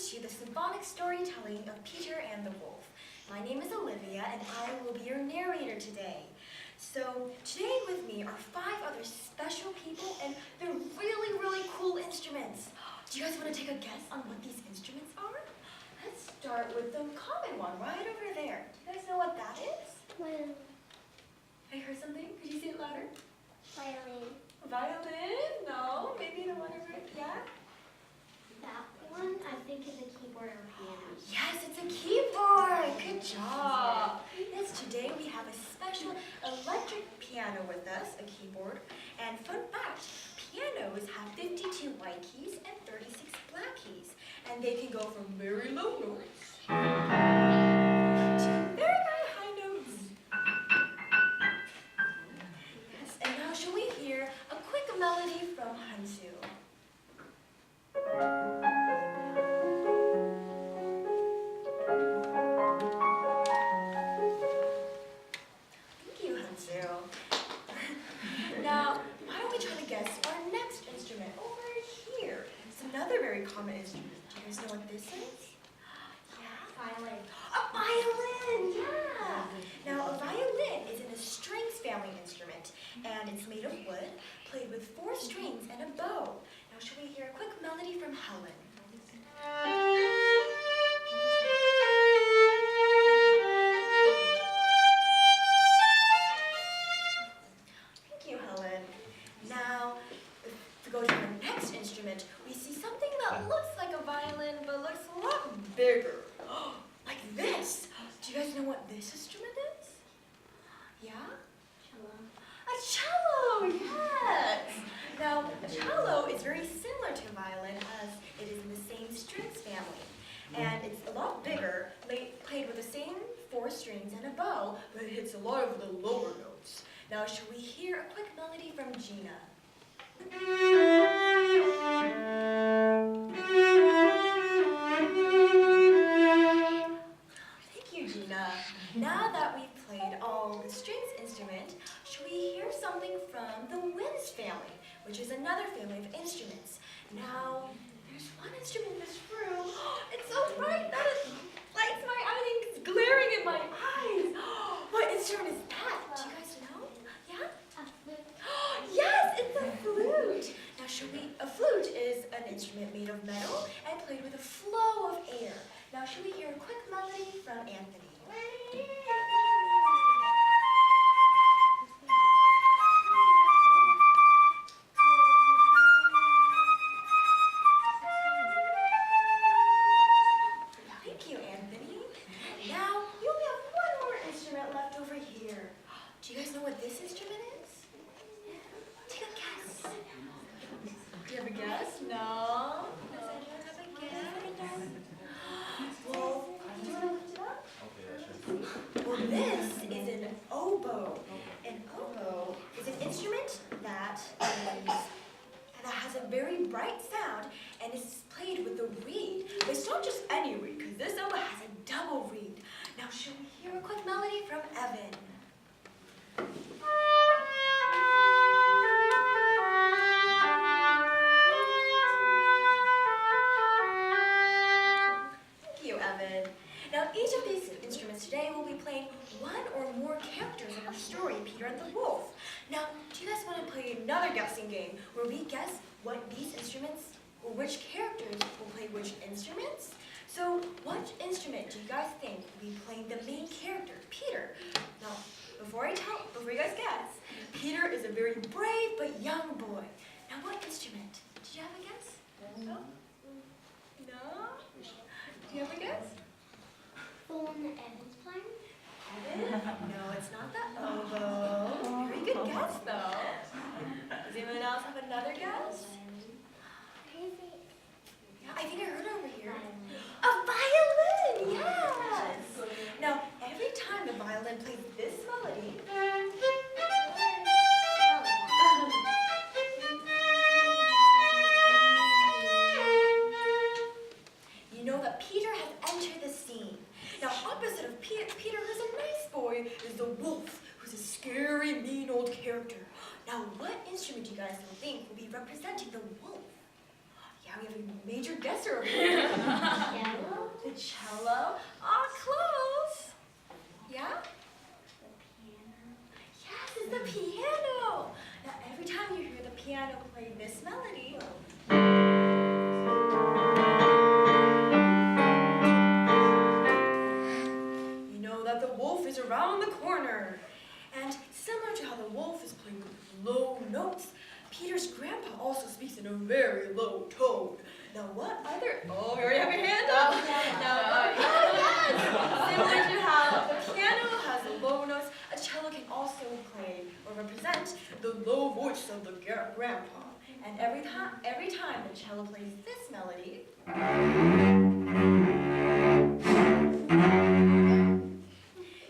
to the symphonic storytelling of Peter and the Wolf. My name is Olivia, and I will be your narrator today. So today with me are 5 other special people, and they're really, really cool instruments. Do you guys want to take a guess on what these instruments are? Let's start with the common one right over there. Do you guys know what that is? Violin. I heard something. Could you say it louder? Violin. Violin? No. Maybe the one over yeah? That one, I think, is a keyboard or piano. Yes, it's a keyboard. Good job. Yes, today we have a special electric piano with us, a keyboard. And fun fact, pianos have 52 white keys and 36 black keys. And they can go from very low notes to very, very high notes. Yes, and now shall we hear a quick melody from Hyunsu? Now, why don't we try to guess our next instrument over here? It's another very common instrument. Do you guys know what this is? Yeah? Violin. A violin, yeah! Now, a violin is in a strings family instrument, and it's made of wood, played with 4 strings and a bow. Now, shall we hear a quick melody from Helen? We see something that looks like a violin, but looks a lot bigger. Like this. Do you guys know what this instrument is? Yeah? Cello. A cello, yes! Now, a cello is very similar to a violin as it is in the same strings family. And it's a lot bigger, played with the same 4 strings and a bow, but it hits a lot of the lower notes. Now, shall we hear a quick melody from Gina? Thank you, Gina. Now that we've played all the strings instrument, should we hear something from the winds family, which is another family of instruments. Now, there's one instrument in this room. It's so bright that it lights my eyes. It's glaring in my eyes. What instrument is that? Do you guys know? Yeah? A flute. Yes, it's a flute. Now, a flute is an instrument made of metal and played with a flow of air. Now, should we hear a quick melody from Anthony? Thank you, Anthony. Now, we only have one more instrument left over here. Do you guys know what this instrument is? Take a guess. Do you have a guess? No? Does anyone have a guess? Well, do you want to lift it up? Well, this is an oboe. An oboe is an instrument that has a very bright sound and is played with the reed. But it's not just any reed, because this oboe has a double reed. Now, should we hear a quick melody from Evan? Thank you, Evan. Now, each of these instruments today will be playing one or more characters in our story, Peter and the Wolf. Now, do you guys want to play another guessing game where we guess what these instruments or which characters will play which instruments? So, what instrument do you guys think will be playing the main character, Peter? Now, before you guys guess, Peter is a very brave but young boy. Now, what instrument? Did you have a guess? No? No? Do you have a guess? The one that Evan's playing? Evan? No, it's not the oboe. Very good guess, though. Does anyone else have another guess? Yeah, I think I heard it over here. A violin, yes! Now, every time the violin plays this melody, you know that Peter has entered the scene. Now, opposite of Peter, who's a nice boy, is the wolf, who's a scary, mean old character. Now, what instrument do you guys think will be representing the wolf? Yeah, we have a major guesser over here. Cello? The cello? Ah, close. Yeah? Yes, it's the piano. Now, every time you hear the piano play this melody, you know that the wolf is around the corner. And similar to how the wolf is playing low notes, Peter's grandpa also speaks in a very low tone. Now, what other... Oh, you already have your hand up. Yes. Similar to how the piano has the low notes, a cello can also play or represent the low voice of the grandpa. And every time the cello plays this melody,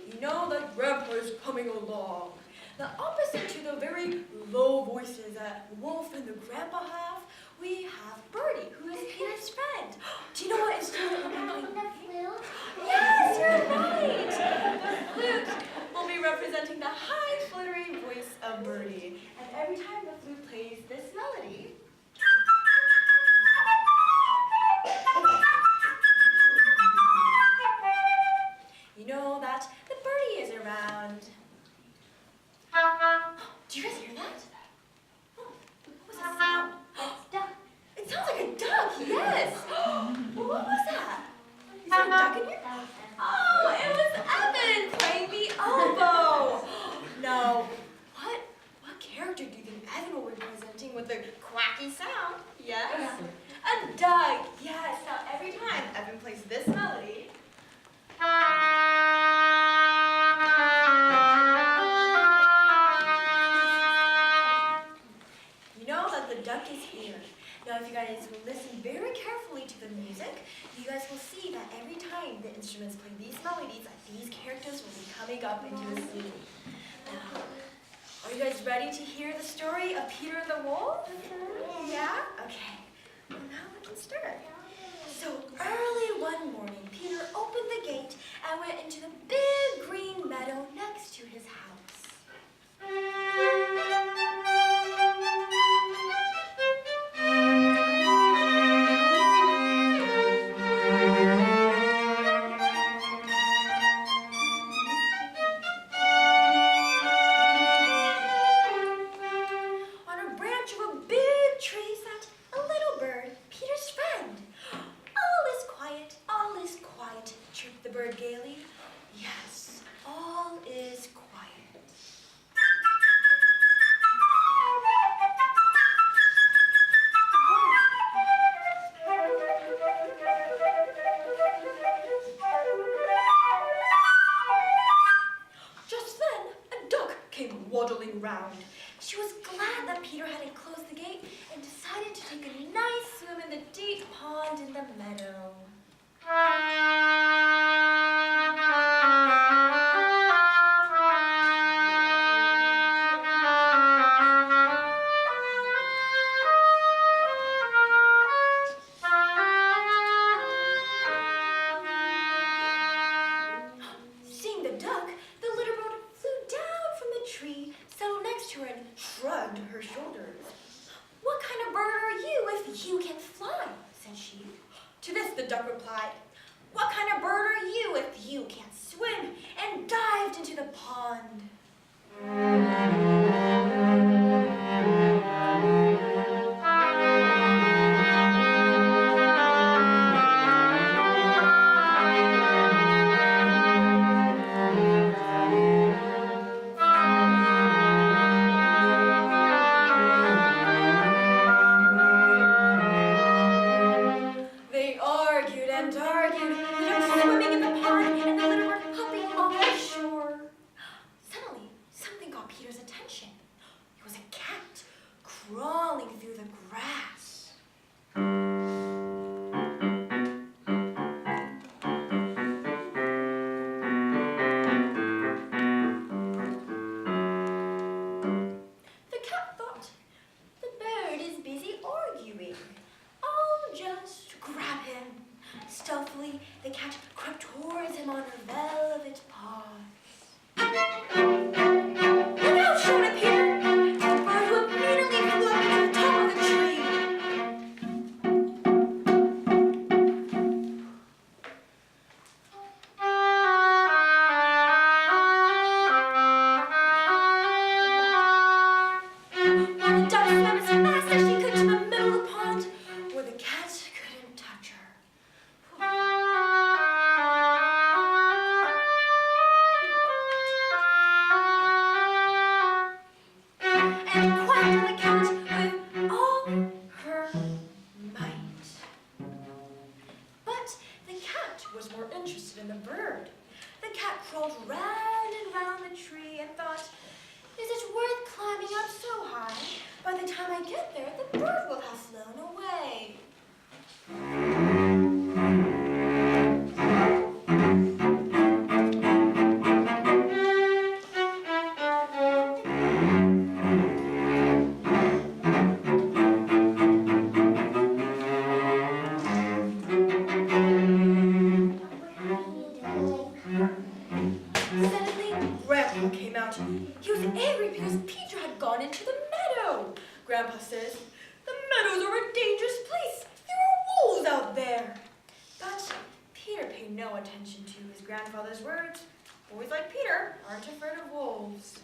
you know that grandpa is coming along. The opposite to the very low voices that Wolf and the grandpa have, we have Birdie, who is Peter's friend. Do you know what instrument we'll be playing? The flute? Yes, you're right. The flute will be representing the high, fluttery voice of Birdie. And every time the flute plays this melody, you know that the Birdie is around. Do you guys hear that? Oh, what was that sound? It's duck. It sounds like a duck, yes! What was that? Is there a duck in here? That was Oh, it was Evan playing the oboe! Now, what character do you think Evan will be presenting with the quacky sound? Yes? A duck, yes. Now, every time Evan plays this melody, you know that the duck is here. Now, if you guys will listen very carefully to the music, you guys will see that every time the instruments play these melodies, that these characters will be coming up into the scene. Now, are you guys ready to hear the story of Peter and the Wolf? Yeah? Okay. Well, now we can start. So early one morning, Peter opened the gate and went into the big green meadow next to his house. On a branch of a big tree sat a little bird, Peter's friend. All is quiet, chirped the bird gaily. Yes, all is quiet. Just then, a duck came waddling round. She was glad that Peter hadn't closed the gate and decided to take a nice swim in the deep pond in the meadow. Seeing the duck, the little bird flew down from the tree, settled next to her, and shrugged her shoulders. "What kind of bird are you if you can fly?" said she. To this the duck replied, "What kind of bird are you if you can't swim?" and dived into the pond. They argued and argued, the duck swimming in the pond and the little bird hopping off the shore. Suddenly, something caught Peter's attention. It was a cat crawling through the grass. The cat thought, "The bird is busy arguing. I'll just grab him." Stealthily, the cat crept towards him on her velvet paws. "Look out!" shouted Peter. The bird who immediately flew up to the top of the tree. was more interested in the bird. The cat crawled round and round the tree and thought, is it worth climbing up so high? By the time I get there, the bird will have flown away. Grandpa says, the meadows are a dangerous place. There are wolves out there. But Peter paid no attention to his grandfather's words. Boys like Peter aren't afraid of wolves.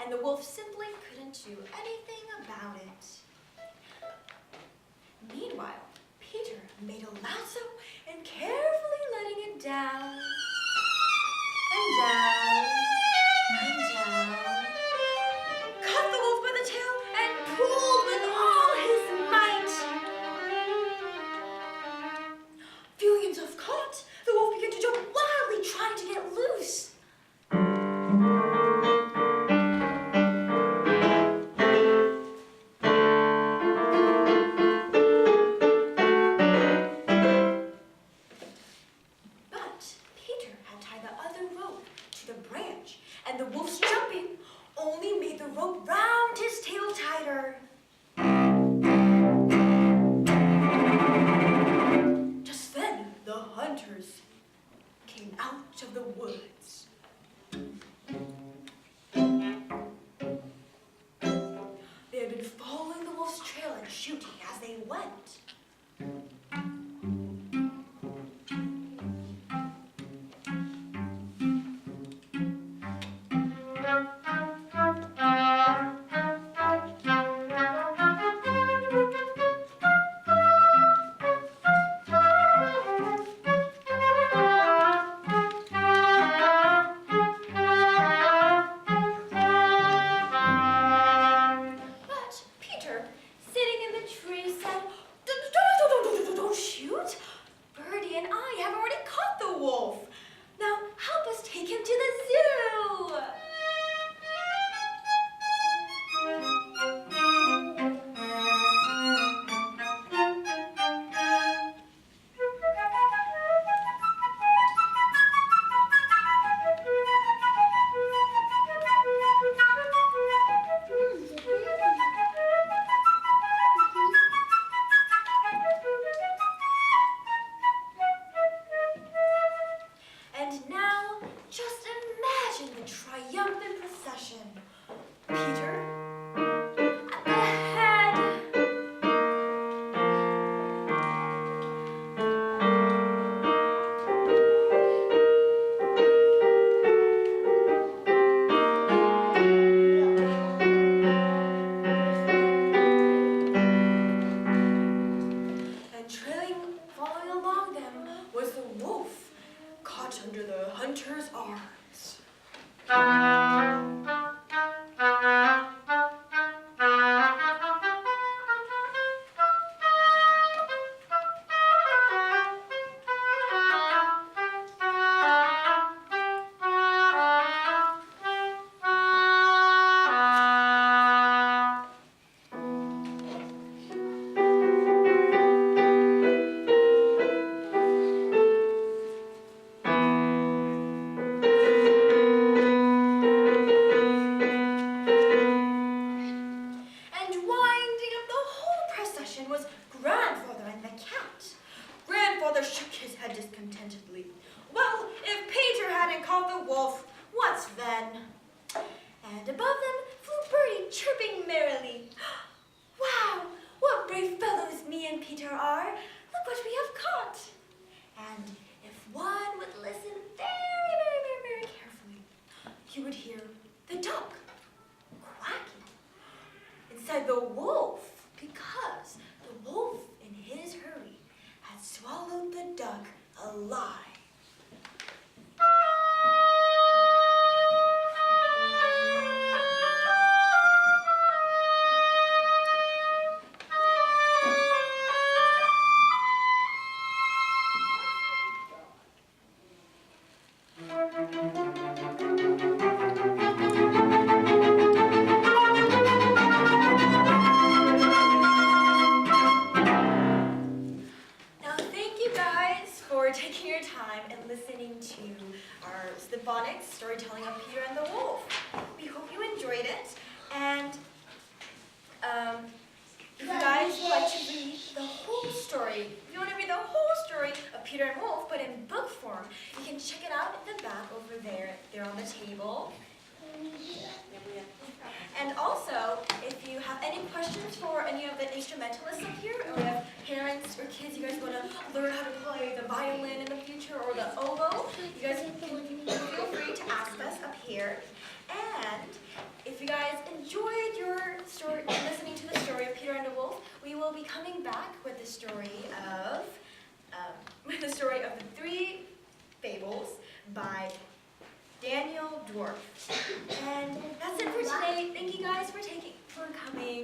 And the wolf simply couldn't do anything about it. Meanwhile, Peter made a lasso and carefully letting it down and down and down, caught the wolf by the tail and pulled with all his might. Feeling himself caught, the wolf began to jump wildly, trying to get loose. But Peter had tied the other rope to the branch, and the wolf's jumping only made the rope round his tail tighter. Just then, the hunters came out of the woods. They had been following the wolf's trail and shooting as they went. But Peter, sitting in the tree, said, Don't shoot! Birdie and I have already caught the wolf. Now help us take him to the zoo. And now, just imagine the triumphant procession. Peter at the head. And following along them, was the wolf, caught under the hunter's arms. And winding up the whole procession was Grandfather and the cat. Grandfather shook his head discontentedly. Well, if Peter hadn't caught the wolf, what then? And above them flew Birdie, chirping merrily. Wow, what brave fellows me and Peter are. Look what we have caught. And if one would listen very, very, very, very carefully, you would hear the duck quacking inside the wolf, because the wolf, in his hurry, had swallowed the duck alive. Now, thank you guys for taking your time and listening to our Symphonics storytelling of Peter and the Wolf. We hope you enjoyed it, and if you guys would like to read the whole story, if you want to read the whole story of Peter and Wolf, but in book form, you can check it out in the back over there. They're on the table. And also, if you have any questions for any of the instrumentalists up here, or you have parents or kids you guys want to learn how to play the violin in the future or the oboe, you guys can feel free to ask us up here. And if you guys enjoyed your story, listening to the story of Peter and the Wolf, we will be coming back with dwarf. And that's it for today. Thank you guys for coming.